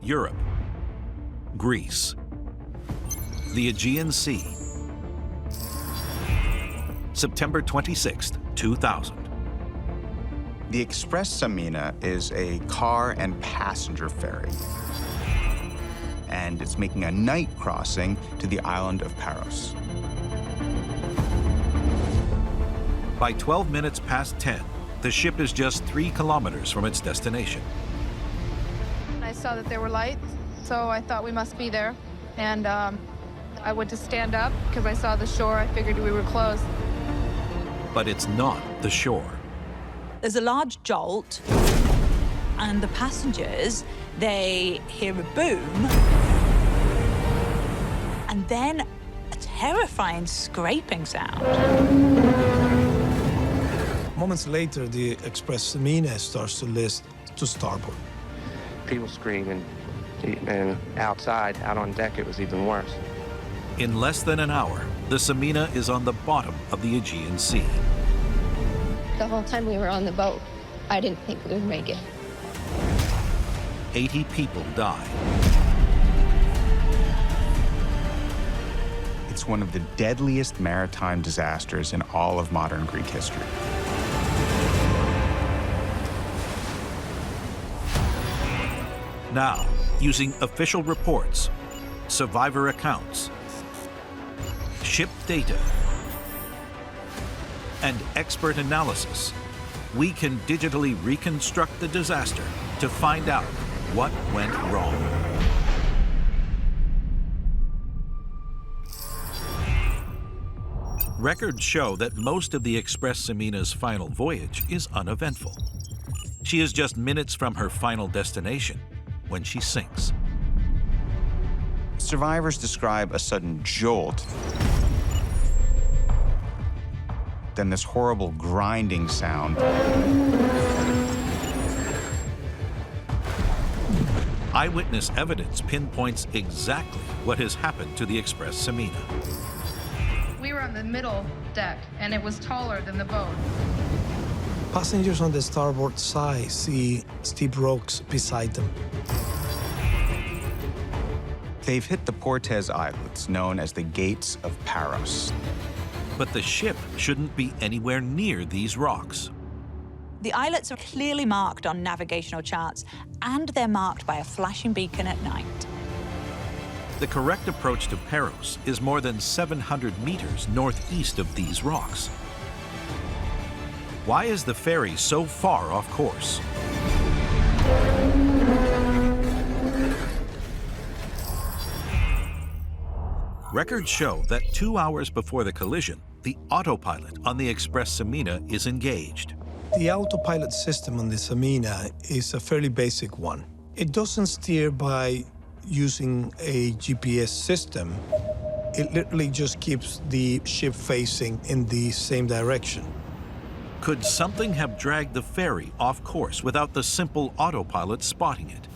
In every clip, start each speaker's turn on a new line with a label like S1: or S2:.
S1: Europe, Greece, the Aegean Sea, September 26, 2000.
S2: The Express Samina is a car and passenger ferry, and it's making a night crossing to the island of Paros.
S1: By 12 minutes past 10, the ship is just 3 kilometers from its destination.
S3: I saw that there were lights, so I thought we must be there. And I went to stand up because I saw the shore. I figured we were close.
S1: But it's not the shore.
S4: There's a large jolt, and the passengers, they hear a boom, and then a terrifying scraping sound.
S5: Moments later, the Express Samina starts to list to starboard.
S6: People screaming, and outside, out on deck, it was even worse.
S1: In less than an hour, the Samina is on the bottom of the Aegean Sea.
S7: The whole time we were on the boat, I didn't think we would make it.
S1: 80 people die.
S2: It's one of the deadliest maritime disasters in all of modern Greek history.
S1: Now, using official reports, survivor accounts, ship data, and expert analysis, we can digitally reconstruct the disaster to find out what went wrong. Records show that most of the Express Samina's final voyage is uneventful. She is just minutes from her final destination when she sinks.
S2: Survivors describe a sudden jolt, then this horrible grinding sound.
S1: Eyewitness evidence pinpoints exactly what has happened to the Express Samina.
S3: We were on the middle deck, and it was taller than the boat.
S5: Passengers on the starboard side see steep rocks beside them.
S2: They've hit the Portes Islets, known as the Gates of Paros.
S1: But the ship shouldn't be anywhere near these rocks.
S4: The islets are clearly marked on navigational charts, and they're marked by a flashing beacon at night.
S1: The correct approach to Paros is more than 700 meters northeast of these rocks. Why is the ferry so far off course? Records show that 2 hours before the collision, the autopilot on the Express Samina is engaged.
S5: The autopilot system on the Samina is a fairly basic one. It doesn't steer by using a GPS system. It literally just keeps the ship facing in the same direction.
S1: Could something have dragged the ferry off course without the simple autopilot spotting it?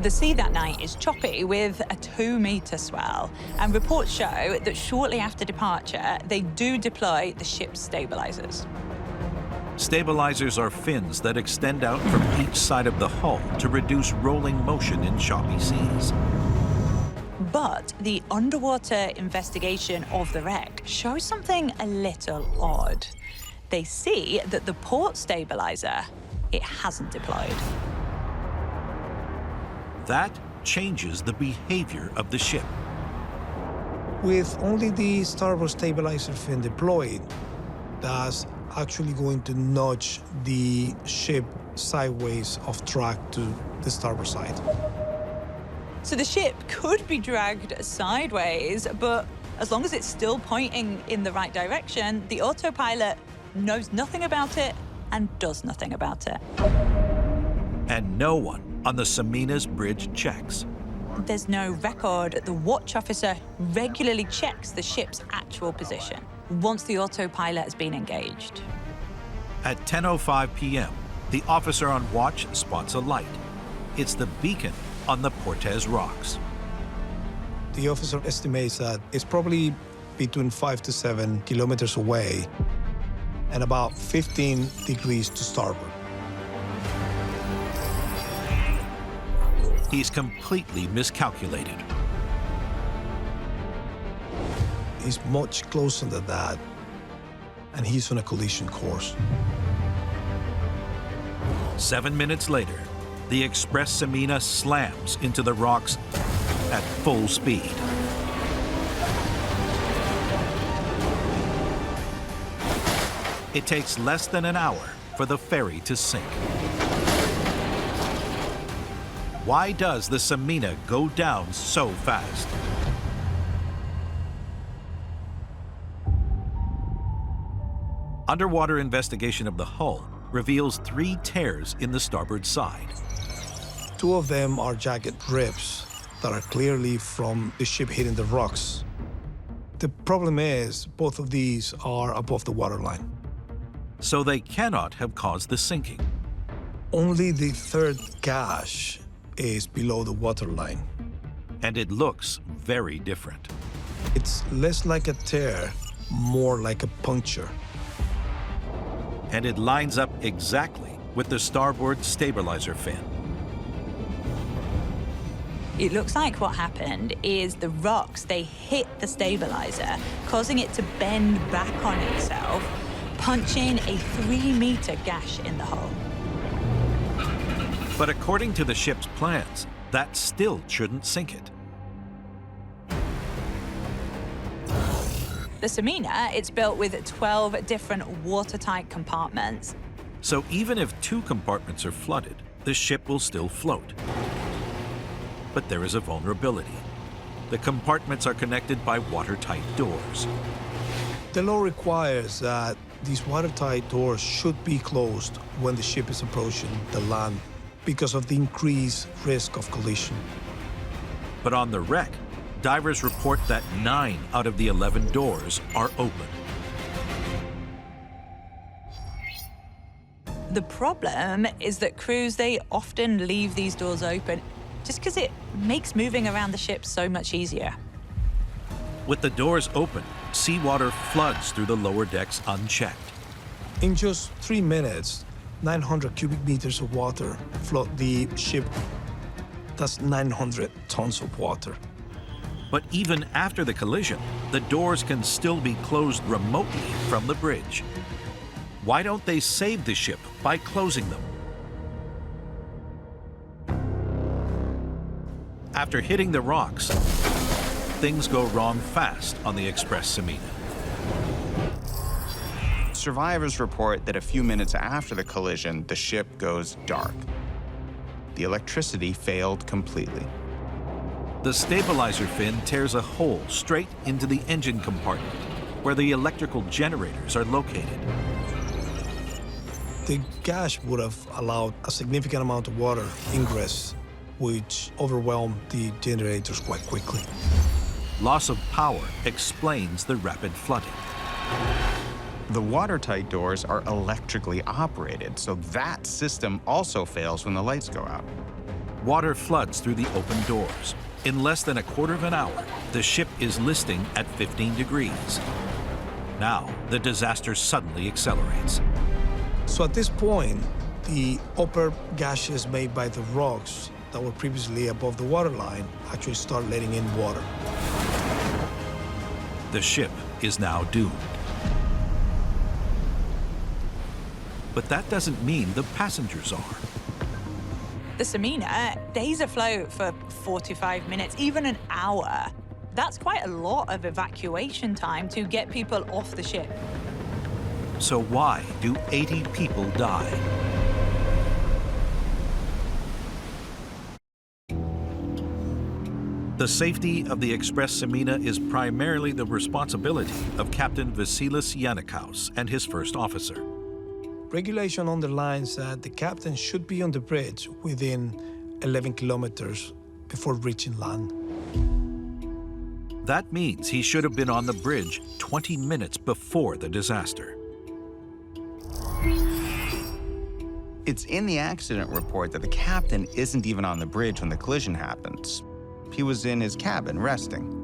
S4: The sea that night is choppy with a 2-meter swell, and reports show that shortly after departure, they do deploy the ship's stabilizers.
S1: Stabilizers are fins that extend out from each side of the hull to reduce rolling motion in choppy seas.
S4: But the underwater investigation of the wreck shows something a little odd. They see that the port stabilizer, it hasn't deployed.
S1: That changes the behavior of the ship.
S5: With only the starboard stabilizer fin deployed, that's actually going to nudge the ship sideways off track to the starboard side.
S4: So the ship could be dragged sideways, but as long as it's still pointing in the right direction, the autopilot knows nothing about it and does nothing about it.
S1: And no one on the Samina's bridge checks.
S4: There's no record. The watch officer regularly checks the ship's actual position once the autopilot has been engaged.
S1: At 10:05 p.m., the officer on watch spots a light. It's the beacon on the Portes Rocks.
S5: The officer estimates that it's probably between 5 to 7 kilometers away and about 15 degrees to starboard.
S1: He's completely miscalculated.
S5: He's much closer than that, and he's on a collision course.
S1: 7 minutes later, the Express Samina slams into the rocks at full speed. It takes less than an hour for the ferry to sink. Why does the Samina go down so fast? Underwater investigation of the hull reveals 3 tears in the starboard side.
S5: 2 of them are jagged rips that are clearly from the ship hitting the rocks. The problem is both of these are above the waterline.
S1: So they cannot have caused the sinking.
S5: Only the 3rd gash is below the waterline.
S1: And it looks very different.
S5: It's less like a tear, more like a puncture.
S1: And it lines up exactly with the starboard stabilizer fin.
S4: It looks like what happened is the rocks, they hit the stabilizer, causing it to bend back on itself, punching a 3-meter gash in the hull.
S1: But according to the ship's plans, that still shouldn't sink it.
S4: The Samina, it's built with 12 different watertight compartments.
S1: So even if 2 compartments are flooded, the ship will still float. But there is a vulnerability. The compartments are connected by watertight doors.
S5: The law requires that these watertight doors should be closed when the ship is approaching the land because of the increased risk of collision.
S1: But on the wreck, divers report that 9 out of the 11 doors are open.
S4: The problem is that crews, they often leave these doors open just because it makes moving around the ship so much easier.
S1: With the doors open, seawater floods through the lower decks unchecked.
S5: In just 3 minutes, 900 cubic meters of water flood the ship. That's 900 tons of water.
S1: But even after the collision, the doors can still be closed remotely from the bridge. Why don't they save the ship by closing them? After hitting the rocks, things go wrong fast on the Express Samina.
S2: Survivors report that a few minutes after the collision, the ship goes dark. The electricity failed completely.
S1: The stabilizer fin tears a hole straight into the engine compartment, where the electrical generators are located.
S5: The gash would have allowed a significant amount of water ingress, which overwhelmed the generators quite quickly.
S1: Loss of power explains the rapid flooding.
S2: The watertight doors are electrically operated, so that system also fails when the lights go out.
S1: Water floods through the open doors. In less than a quarter of an hour, the ship is listing at 15 degrees. Now, the disaster suddenly accelerates.
S5: So at this point, the upper gashes made by the rocks that were previously above the waterline actually start letting in water.
S1: The ship is now doomed. But that doesn't mean the passengers are.
S4: The Samina stays afloat for 45 minutes, even an hour. That's quite a lot of evacuation time to get people off the ship.
S1: So why do 80 people die? The safety of the Express Samina is primarily the responsibility of Captain Vasilis Yanikaus and his first officer.
S5: Regulation underlines that the captain should be on the bridge within 11 kilometers before reaching land.
S1: That means he should have been on the bridge 20 minutes before the disaster.
S2: It's in the accident report that the captain isn't even on the bridge when the collision happens. He was in his cabin resting.